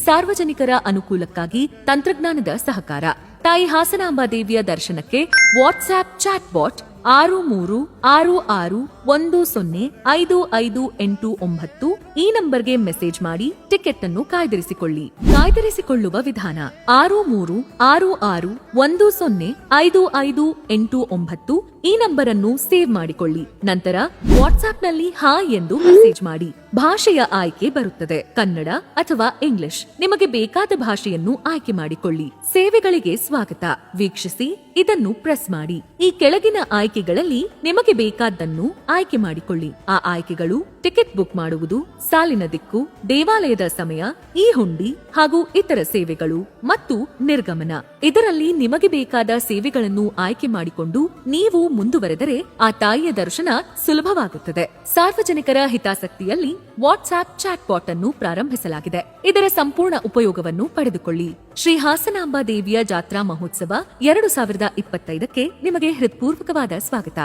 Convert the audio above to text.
ಸಾರ್ವಜನಿಕರ ಅನುಕೂಲಕ್ಕಾಗಿ ತಂತ್ರಜ್ಞಾನದ ಸಹಕಾರ. ತಾಯಿ ಹಾಸನಾಂಬ ದೇವಿಯ ದರ್ಶನಕ್ಕೆ ವಾಟ್ಸ್ಆಪ್ ಚಾಟ್ ಬಾಟ್ 6366105589 ಈ ನಂಬರ್ಗೆ ಮೆಸೇಜ್ ಮಾಡಿ ಟಿಕೆಟ್ ಅನ್ನು ಕಾಯ್ದಿರಿಸಿಕೊಳ್ಳುವ ವಿಧಾನ 6366105589 ಈ ನಂಬರ್ ಅನ್ನು ಸೇವ್ ಮಾಡಿಕೊಳ್ಳಿ. ನಂತರ ವಾಟ್ಸ್ಆಪ್ನಲ್ಲಿ ಹಾಯ್ ಎಂದು ಮೆಸೇಜ್ ಮಾಡಿ. ಭಾಷೆಯ ಆಯ್ಕೆ ಬರುತ್ತದೆ, ಕನ್ನಡ ಅಥವಾ ಇಂಗ್ಲಿಷ್. ನಿಮಗೆ ಬೇಕಾದ ಭಾಷೆಯನ್ನು ಆಯ್ಕೆ ಮಾಡಿಕೊಳ್ಳಿ. ಸೇವೆಗಳಿಗೆ ಸ್ವಾಗತ. ವೀಕ್ಷಿಸಿ, ಇದನ್ನು ಪ್ರೆಸ್ ಮಾಡಿ. ಈ ಕೆಳಗಿನ ಆಯ್ಕೆಗಳಲ್ಲಿ ನಿಮಗೆ ಬೇಕಾದ್ದನ್ನು ಆಯ್ಕೆ ಮಾಡಿಕೊಳ್ಳಿ. ಆ ಆಯ್ಕೆಗಳು ಟಿಕೆಟ್ ಬುಕ್ ಮಾಡುವುದು, ಸಾಲಿನ ದಿಕ್ಕು, ದೇವಾಲಯದ ಸಮಯ, ಈ ಹುಂಡಿ ಹಾಗೂ ಇತರ ಸೇವೆಗಳು ಮತ್ತು ನಿರ್ಗಮನ. ಇದರಲ್ಲಿ ನಿಮಗೆ ಬೇಕಾದ ಸೇವೆಗಳನ್ನು ಆಯ್ಕೆ ಮಾಡಿಕೊಂಡು ನೀವು ಮುಂದುವರೆದರೆ ಆ ತಾಯಿಯ ದರ್ಶನ ಸುಲಭವಾಗುತ್ತದೆ. ಸಾರ್ವಜನಿಕರ ಹಿತಾಸಕ್ತಿಯಲ್ಲಿ ವಾಟ್ಸ್ಆಪ್ ಚಾಟ್ ಬಾಟ್ ಅನ್ನು ಪ್ರಾರಂಭಿಸಲಾಗಿದೆ. ಇದರ ಸಂಪೂರ್ಣ ಉಪಯೋಗವನ್ನು ಪಡೆದುಕೊಳ್ಳಿ. ಶ್ರೀ ಹಾಸನಾಂಬ ದೇವಿಯ ಜಾತ್ರಾ ಮಹೋತ್ಸವ 2025ಕ್ಕೆ ನಿಮಗೆ ಹೃತ್ಪೂರ್ವಕವಾದ ಸ್ವಾಗತ.